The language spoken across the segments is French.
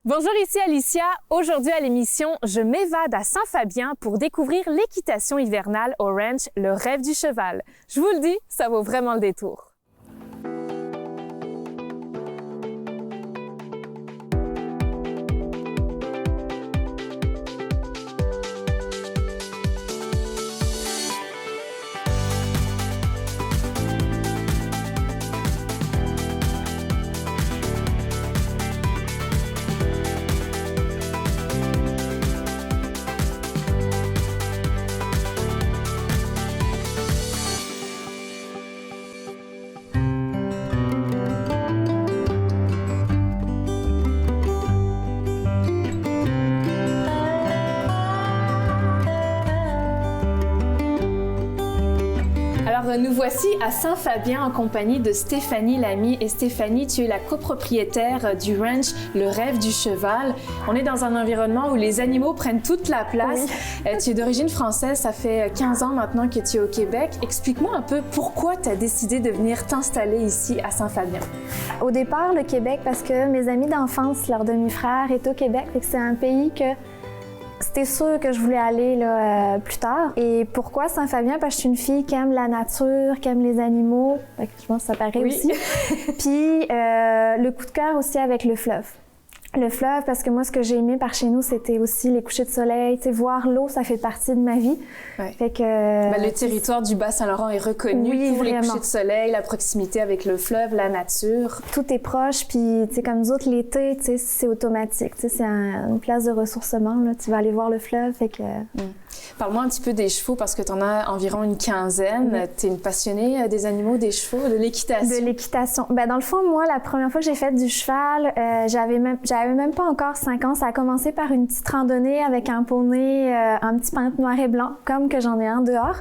Bonjour, ici Alicia. Aujourd'hui à l'émission, je m'évade à Saint-Fabien pour découvrir l'équitation hivernale au ranch Le Rêve du Cheval. Je vous le dis, ça vaut vraiment le détour. Nous voici à Saint-Fabien en compagnie de Stéphanie Lamy. Et Stéphanie, tu es la copropriétaire du ranch Le Rêve du Cheval. On est dans un environnement où les animaux prennent toute la place. Oui. Tu es d'origine française, ça fait 15 ans maintenant que tu es au Québec. Explique-moi un peu pourquoi tu as décidé de venir t'installer ici à Saint-Fabien. Au départ, le Québec, parce que mes amis d'enfance, leur demi-frère, est au Québec. Fait que c'est un pays que c'était sûr que je voulais aller là, plus tard. Et pourquoi Saint-Fabien? Parce que je suis une fille qui aime la nature, qui aime les animaux. Fait que je pense que ça paraît aussi. Puis le coup de cœur aussi avec le fleuve. Le fleuve, parce que moi, ce que j'ai aimé par chez nous, c'était aussi les couchers de soleil. Tu sais, voir l'eau, ça fait partie de ma vie. Ouais. Fait que, le territoire du Bas-Saint-Laurent est reconnu pour les couchers de soleil, la proximité avec le fleuve, la nature. Tout est proche, puis tu sais, comme nous autres, l'été, tu sais, c'est automatique. Tu sais, c'est une place de ressourcement. Là. Tu vas aller voir le fleuve, fait que... Parle-moi un petit peu des chevaux, parce que tu en as environ une quinzaine. Tu es une passionnée des animaux, des chevaux, de l'équitation. De l'équitation. Ben, dans le fond, moi, la première fois que j'ai fait du cheval, j'avais même pas encore 5 ans. Ça a commencé par une petite randonnée avec un poney, un petit peintre noir et blanc, comme que j'en ai un dehors.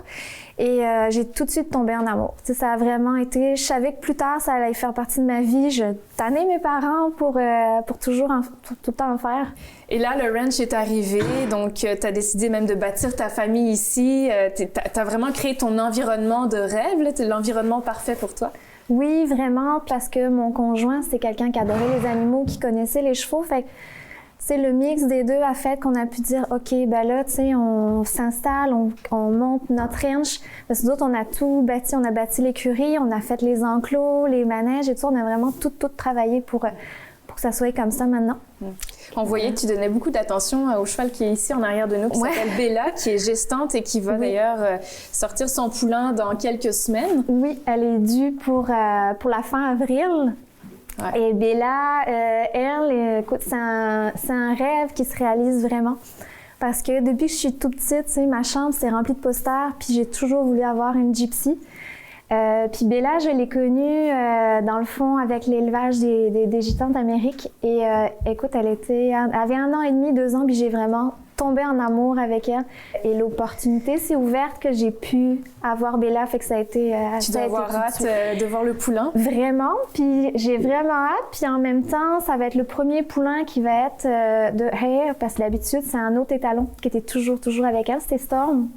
Et j'ai tout de suite tombé en amour. Tu sais, ça a vraiment été... Je savais que plus tard, ça allait faire partie de ma vie. Je tannais mes parents pour toujours tout le temps en faire. Et là, le ranch est arrivé, donc tu as décidé même de bâtir ta famille ici. Tu as vraiment créé ton environnement de rêve, là, l'environnement parfait pour toi. Oui, vraiment, parce que mon conjoint, c'est quelqu'un qui adorait les animaux, qui connaissait les chevaux. Fait que, le mix des deux a fait qu'on a pu dire, OK, ben là, tu sais, on s'installe, on monte notre ranch. Parce que d'autres, on a tout bâti. On a bâti l'écurie, on a fait les enclos, les manèges et tout ça. On a vraiment tout travaillé pour que ça soit comme ça maintenant. On voyait que tu donnais beaucoup d'attention au cheval qui est ici en arrière de nous, qui s'appelle Bella, qui est gestante et qui va d'ailleurs sortir son poulain dans quelques semaines. Oui, elle est due pour la fin avril. Ouais. Et Bella, elle, écoute, c'est un rêve qui se réalise vraiment. Parce que depuis que je suis toute petite, tu sais, ma chambre s'est remplie de posters, puis j'ai toujours voulu avoir une gypsy. Puis Bella, je l'ai connue dans le fond avec l'élevage des gitans d'Amérique. Et écoute, elle avait 1 an et demi, 2 ans, puis j'ai vraiment tombé en amour avec elle. Et l'opportunité s'est ouverte que j'ai pu avoir Bella, fait que ça a été... tu dois avoir hâte de voir le poulain? Vraiment, puis j'ai vraiment hâte. Puis en même temps, ça va être le premier poulain qui va être de Hare, parce que d'habitude, c'est un autre étalon qui était toujours avec elle, c'était Storm.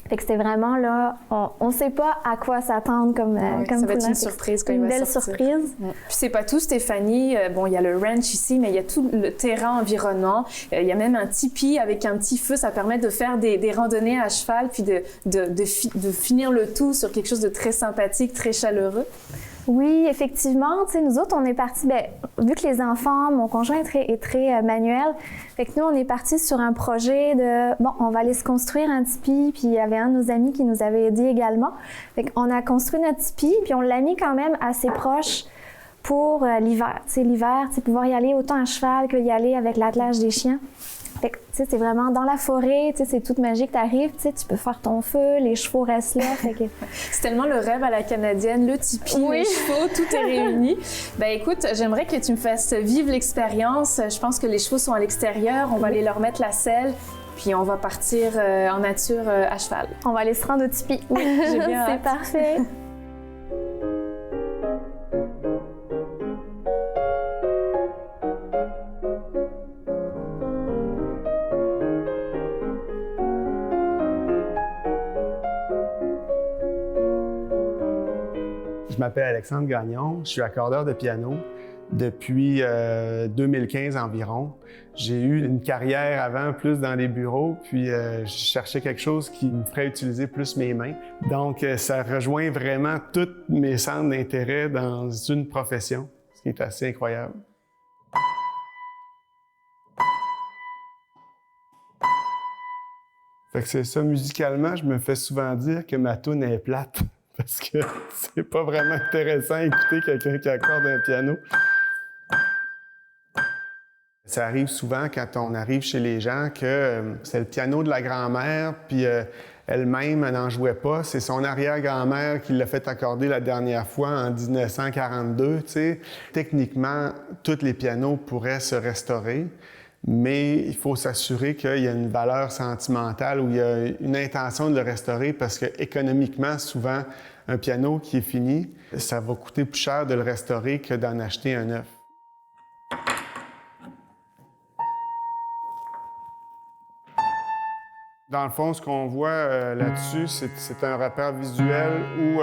Fait que c'était vraiment là, on ne sait pas à quoi s'attendre comme ça va être une surprise quand il va sortir. Une belle surprise. Puis c'est pas tout, Stéphanie. Bon, il y a le ranch ici, mais il y a tout le terrain environnant. Il y a même un tipi avec un petit feu. Ça permet de faire des randonnées à cheval, puis de finir le tout sur quelque chose de très sympathique, très chaleureux. Oui, effectivement. Tu sais, nous autres, on est partis, vu que les enfants, mon conjoint est très manuel, fait que nous, on est partis sur un projet de, on va aller se construire un tipi, puis il y avait un de nos amis qui nous avait aidé également. Fait qu'on a construit notre tipi, puis on l'a mis quand même assez proche pour l'hiver. Tu sais, l'hiver, tu sais, pouvoir y aller autant à cheval qu'y aller avec l'attelage des chiens. Fait que, tu sais, c'est vraiment dans la forêt, tu sais, c'est tout magique, t'arrives, tu sais, tu peux faire ton feu, les chevaux restent là, fait que... C'est tellement le rêve à la canadienne, le tipi, les chevaux, tout est réuni. Ben écoute, j'aimerais que tu me fasses vivre l'expérience. Je pense que les chevaux sont à l'extérieur, on va aller leur mettre la selle, puis on va partir en nature à cheval. On va aller se rendre au tipi. Oui, j'ai bien hâte. C'est parfait. Je m'appelle Alexandre Gagnon, je suis accordeur de piano. depuis 2015 environ. J'ai eu une carrière avant plus dans les bureaux, puis je cherchais quelque chose qui me ferait utiliser plus mes mains. Donc, ça rejoint vraiment tous mes centres d'intérêt dans une profession, ce qui est assez incroyable. Fait que c'est ça, musicalement, je me fais souvent dire que ma toune est plate, parce que c'est pas vraiment intéressant d'écouter quelqu'un qui accorde un piano. Ça arrive souvent quand on arrive chez les gens que c'est le piano de la grand-mère, puis elle-même, elle n'en jouait pas. C'est son arrière-grand-mère qui l'a fait accorder la dernière fois en 1942, tu sais. Techniquement, tous les pianos pourraient se restaurer, mais il faut s'assurer qu'il y a une valeur sentimentale ou il y a une intention de le restaurer parce que économiquement, souvent, un piano qui est fini, ça va coûter plus cher de le restaurer que d'en acheter un neuf. Dans le fond, ce qu'on voit là-dessus, c'est un repère visuel où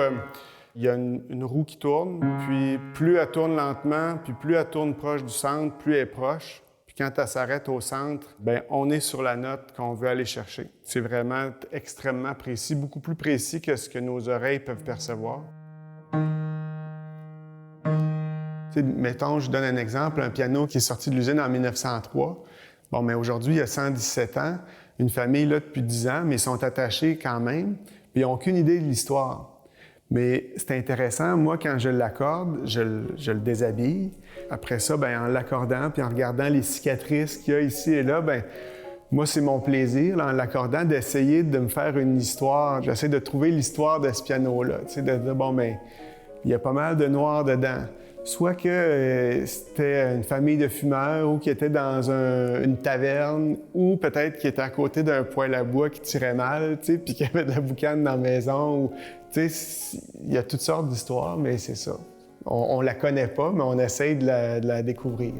il y a une roue qui tourne, puis plus elle tourne lentement, puis plus elle tourne proche du centre, plus elle est proche. Puis quand elle s'arrête au centre, bien, on est sur la note qu'on veut aller chercher. C'est vraiment extrêmement précis, beaucoup plus précis que ce que nos oreilles peuvent percevoir. T'sais, mettons, je donne un exemple, un piano qui est sorti de l'usine en 1903. Bon, mais aujourd'hui, il y a 117 ans, une famille là depuis 10 ans, mais ils sont attachés quand même, puis ils n'ont aucune idée de l'histoire. Mais c'est intéressant, moi, quand je l'accorde, je le déshabille. Après ça, bien, en l'accordant, puis en regardant les cicatrices qu'il y a ici et là, bien, moi, c'est mon plaisir, là, en l'accordant, d'essayer de me faire une histoire. J'essaie de trouver l'histoire de ce piano-là, tu sais, de dire, bon, bien, il y a pas mal de noir dedans. Soit que c'était une famille de fumeurs ou qui était dans une taverne ou peut-être qui était à côté d'un poêle à bois qui tirait mal, tu sais, puis qu'il y avait de la boucane dans la maison. Ou, tu sais, il y a toutes sortes d'histoires, mais c'est ça. On la connaît pas, mais on essaye de la découvrir.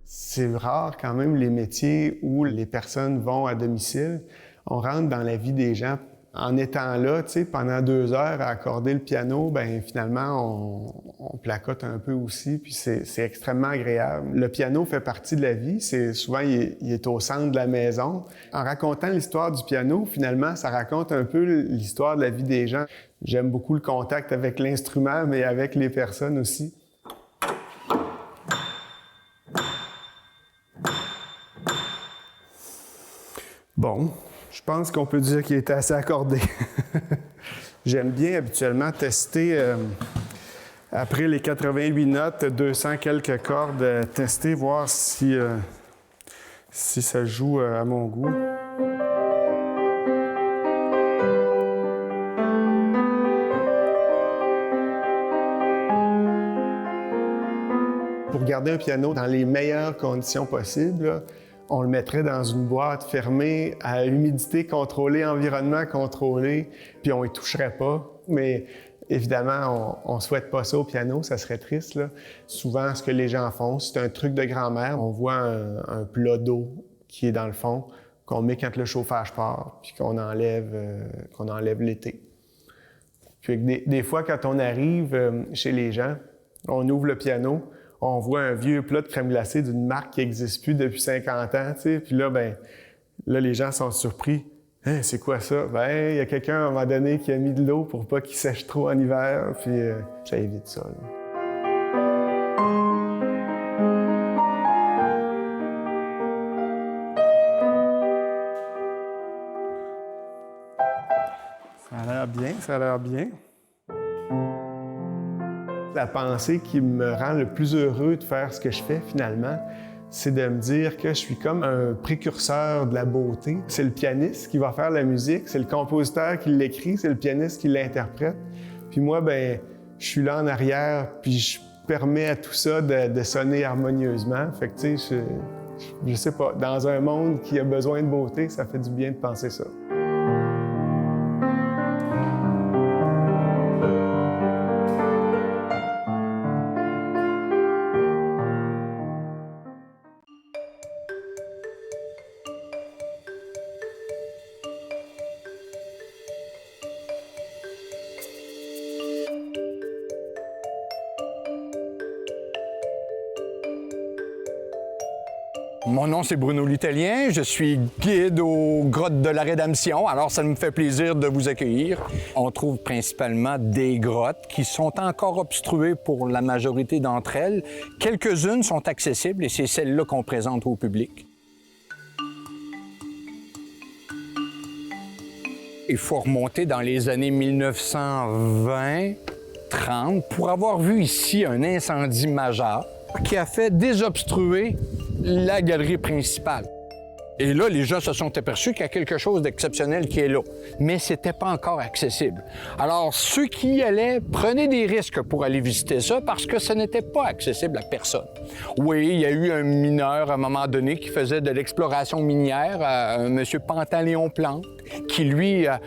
C'est rare quand même les métiers où les personnes vont à domicile. On rentre dans la vie des gens. En étant là, tu sais, pendant 2 heures à accorder le piano, bien finalement, on placote un peu aussi, puis c'est extrêmement agréable. Le piano fait partie de la vie, souvent il est au centre de la maison. En racontant l'histoire du piano, finalement, ça raconte un peu l'histoire de la vie des gens. J'aime beaucoup le contact avec l'instrument, mais avec les personnes aussi. Bon. Je pense qu'on peut dire qu'il était assez accordé. J'aime bien habituellement tester, après les 88 notes, 200 quelques cordes, tester, voir si ça joue à mon goût. Pour garder un piano dans les meilleures conditions possibles, là, on le mettrait dans une boîte fermée, à humidité contrôlée, environnement contrôlé, puis on y toucherait pas. Mais évidemment, on souhaite pas ça au piano, ça serait triste, là. Souvent, ce que les gens font, c'est un truc de grand-mère. On voit un plat d'eau qui est dans le fond, qu'on met quand le chauffage part, puis qu'on enlève l'été. Puis des fois, quand on arrive chez les gens, on ouvre le piano, on voit un vieux plat de crème glacée d'une marque qui n'existe plus depuis 50 ans, tu sais. Puis là, ben, les gens sont surpris. Hein, c'est quoi ça? Ben, il y a quelqu'un à un moment donné qui a mis de l'eau pour pas qu'il sèche trop en hiver, puis ça évite ça, là. Ça a l'air bien, ça a l'air bien. La pensée qui me rend le plus heureux de faire ce que je fais finalement, c'est de me dire que je suis comme un précurseur de la beauté. C'est le pianiste qui va faire la musique, c'est le compositeur qui l'écrit, c'est le pianiste qui l'interprète. Puis moi, ben, je suis là en arrière, puis je permets à tout ça de sonner harmonieusement. Fait que tu sais, je sais pas, dans un monde qui a besoin de beauté, ça fait du bien de penser ça. Mon nom, c'est Bruno l'Italien. Je suis guide aux grottes de la Rédemption. Alors, ça me fait plaisir de vous accueillir. On trouve principalement des grottes qui sont encore obstruées pour la majorité d'entre elles. Quelques-unes sont accessibles et c'est celles-là qu'on présente au public. Il faut remonter dans les années 1920-30 pour avoir vu ici un incendie majeur qui a fait désobstruer la galerie principale. Et là, les gens se sont aperçus qu'il y a quelque chose d'exceptionnel qui est là. Mais c'était pas encore accessible. Alors, ceux qui y allaient prenaient des risques pour aller visiter ça parce que ce n'était pas accessible à personne. Oui, il y a eu un mineur à un moment donné qui faisait de l'exploration minière, un monsieur Pantaléon Plante, qui lui a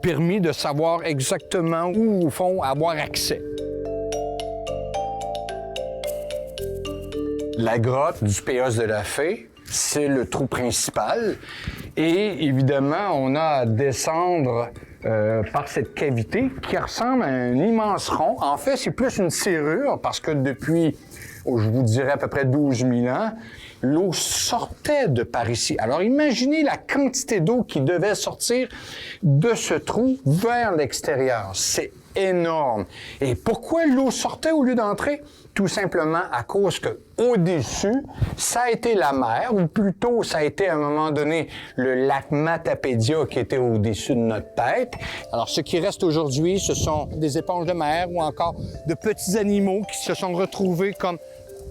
permis de savoir exactement où, au fond, avoir accès. La grotte du Péos de la Fée, c'est le trou principal. Et évidemment, on a à descendre par cette cavité qui ressemble à un immense rond. En fait, c'est plus une serrure parce que depuis, je vous dirais à peu près 12 000 ans, l'eau sortait de par ici. Alors imaginez la quantité d'eau qui devait sortir de ce trou vers l'extérieur. C'est énorme. Et pourquoi l'eau sortait au lieu d'entrer? Tout simplement à cause que au-dessus, ça a été la mer, ou plutôt ça a été à un moment donné le lac Matapédia qui était au-dessus de notre tête. Alors ce qui reste aujourd'hui, ce sont des éponges de mer ou encore de petits animaux qui se sont retrouvés comme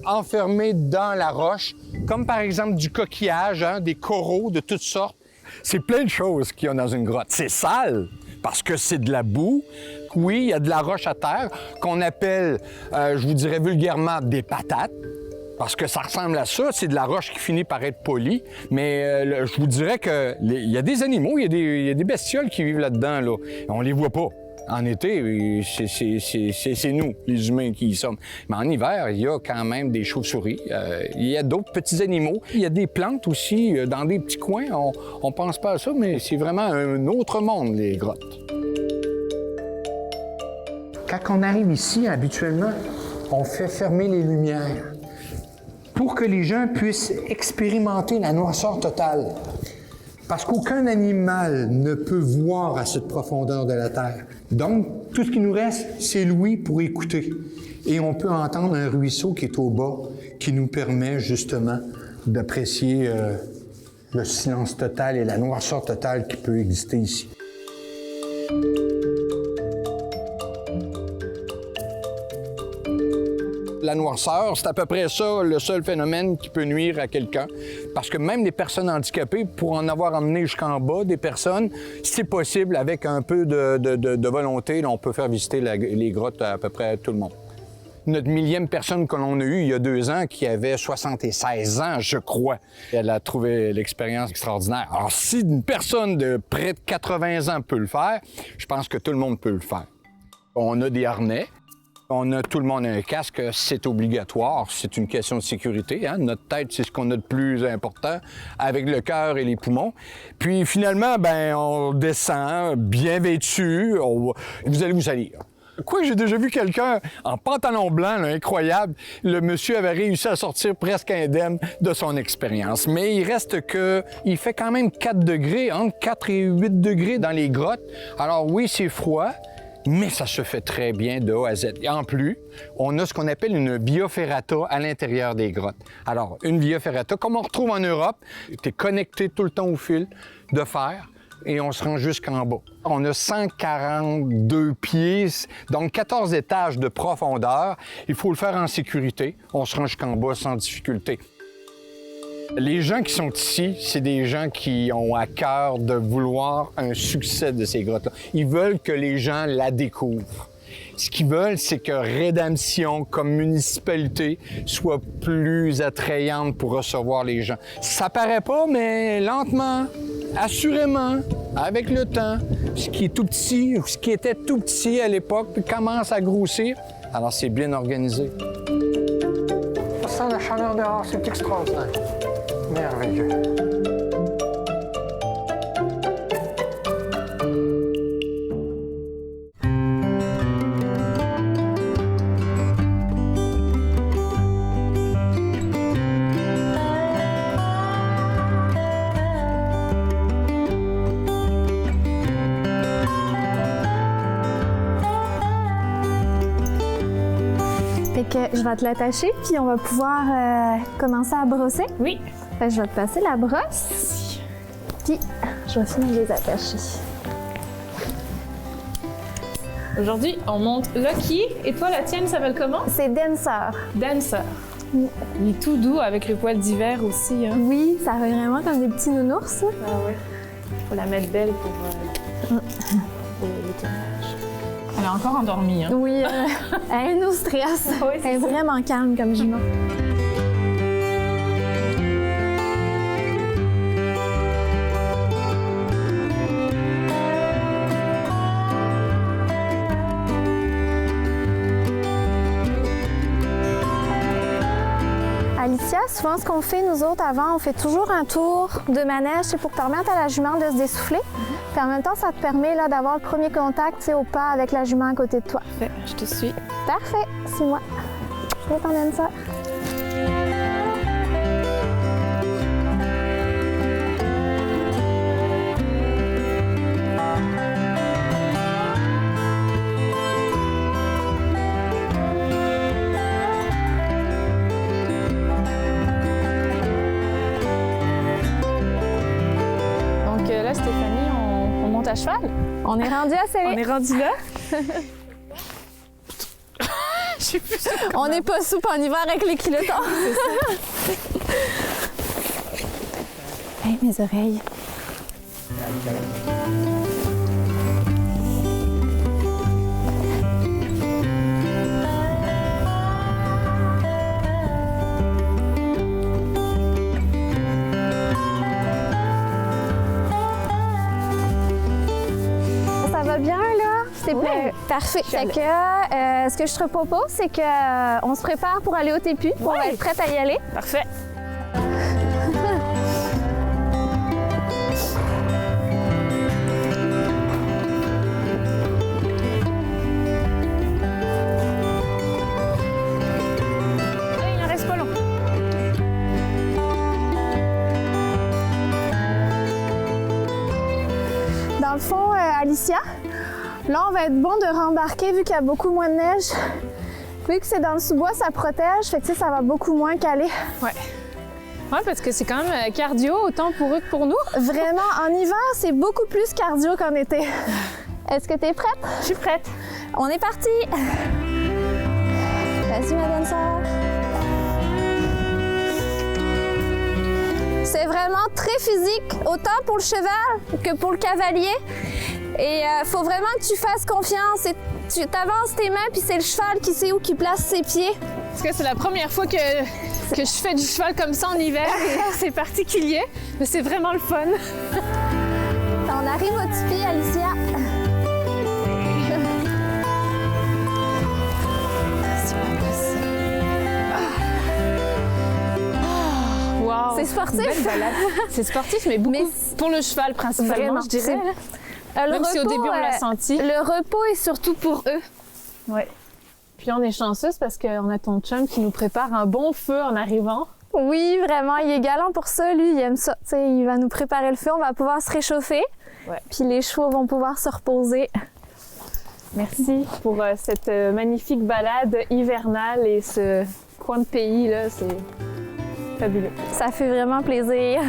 enfermés dans la roche, comme par exemple du coquillage, des coraux de toutes sortes. C'est plein de choses qu'il y a dans une grotte. C'est sale parce que c'est de la boue. Oui, il y a de la roche à terre qu'on appelle, je vous dirais vulgairement, des patates. Parce que ça ressemble à ça, c'est de la roche qui finit par être polie. Mais je vous dirais qu'il y a des animaux, il y a des bestioles qui vivent là-dedans, là. On les voit pas. En été, c'est nous, les humains, qui y sommes. Mais en hiver, il y a quand même des chauves-souris. Il y a d'autres petits animaux. Il y a des plantes aussi dans des petits coins. On pense pas à ça, mais c'est vraiment un autre monde, les grottes. Quand on arrive ici, habituellement, on fait fermer les lumières pour que les gens puissent expérimenter la noirceur totale. Parce qu'aucun animal ne peut voir à cette profondeur de la Terre. Donc, tout ce qui nous reste, c'est l'ouïe pour écouter. Et on peut entendre un ruisseau qui est au bas, qui nous permet justement d'apprécier le silence total et la noirceur totale qui peut exister ici. La noirceur, c'est à peu près ça le seul phénomène qui peut nuire à quelqu'un. Parce que même les personnes handicapées, pour en avoir emmené jusqu'en bas des personnes, c'est possible avec un peu de volonté, là, on peut faire visiter les grottes à peu près à tout le monde. Notre millième personne que l'on a eue il y a 2 ans, qui avait 76 ans, je crois, elle a trouvé l'expérience extraordinaire. Alors, si une personne de près de 80 ans peut le faire, je pense que tout le monde peut le faire. On a des harnais. Tout le monde a un casque, c'est obligatoire, c'est une question de sécurité. Hein? Notre tête, c'est ce qu'on a de plus important, avec le cœur et les poumons. Puis finalement, on descend bien vêtu, vous allez vous salir. Quoi, j'ai déjà vu quelqu'un en pantalon blanc, là, incroyable. Le monsieur avait réussi à sortir presque indemne de son expérience. Mais il reste il fait quand même 4 degrés, entre 4 et 8 degrés dans les grottes. Alors oui, c'est froid, mais ça se fait très bien de A à Z. Et en plus, on a ce qu'on appelle une via ferrata à l'intérieur des grottes. Alors, une via ferrata, comme on retrouve en Europe, tu es connecté tout le temps au fil de fer et on se rend jusqu'en bas. On a 142 pieds, donc 14 étages de profondeur. Il faut le faire en sécurité. On se rend jusqu'en bas sans difficulté. Les gens qui sont ici, c'est des gens qui ont à cœur de vouloir un succès de ces grottes-là. Ils veulent que les gens la découvrent. Ce qu'ils veulent, c'est que Rédemption, comme municipalité, soit plus attrayante pour recevoir les gens. Ça paraît pas, mais lentement, assurément, avec le temps, ce qui est tout petit, ou ce qui était tout petit à l'époque, puis commence à grossir. Alors, c'est bien organisé. Ça sent la chaleur dehors, c'est extraordinaire. Merveilleux. que je vais te l'attacher, puis on va pouvoir commencer à brosser. Oui. Fait que je vais te passer la brosse. Puis, je vais finir de les attacher. Aujourd'hui, on monte Lucky. Et toi, la tienne s'appelle comment? C'est Dancer. Dancer. Il est tout doux avec le poil d'hiver aussi. Hein? Oui, ça fait vraiment comme des petits nounours. Ah ouais. Faut la mettre belle pour le tournage. Elle est encore endormie. Hein? Oui, elle nous stresse. Oui, elle est vraiment calme comme jument. Alicia, souvent ce qu'on fait nous autres avant, on fait toujours un tour de manège, c'est pour permettre à la jument de se dessouffler. Puis en même temps, ça te permet là, d'avoir le premier contact au pas avec la jument à côté de toi. Parfait, je te suis. Parfait, c'est moi. Je vais t'en donner ça. Là, Stéphanie, on monte à cheval. On est rendu à Célé. On est rendu là. On n'est pas souple en hiver avec les kilotons. Hey, mes oreilles. Bien là, s'il te plaît. Parfait. Fait que ce que je te propose, c'est qu'on se prépare pour aller au TPU. On va être prête à y aller. Parfait. Allez, il en reste pas long. Dans le fond, Alicia, là, on va être bon de rembarquer vu qu'il y a beaucoup moins de neige. Vu que c'est dans le sous-bois, ça protège, fait que ça va beaucoup moins caler. Ouais. Ouais, parce que c'est quand même cardio, autant pour eux que pour nous. Vraiment, en hiver, c'est beaucoup plus cardio qu'en été. Est-ce que tu es prête? Je suis prête. On est parti! Vas-y, ma bonne sœur. C'est vraiment très physique, autant pour le cheval que pour le cavalier. Et faut vraiment que tu fasses confiance. Et tu t'avances tes mains, puis c'est le cheval qui sait où qu'il place ses pieds. Parce que c'est la première fois que je fais du cheval comme ça en hiver. C'est particulier, mais c'est vraiment le fun. On arrive au tipi, Alicia. Wow. C'est sportif. C'est sportif, mais beaucoup pour le cheval principalement, vraiment, je dirais. Même si au début on l'a senti. Le repos est surtout pour eux. Ouais. Puis on est chanceuse parce qu'on a ton chum qui nous prépare un bon feu en arrivant. Oui, vraiment, il est galant pour ça, lui, il aime ça. T'sais, il va nous préparer le feu, on va pouvoir se réchauffer. Ouais. Puis les chevaux vont pouvoir se reposer. Merci pour cette magnifique balade hivernale et ce coin de pays là, c'est fabuleux. Ça fait vraiment plaisir.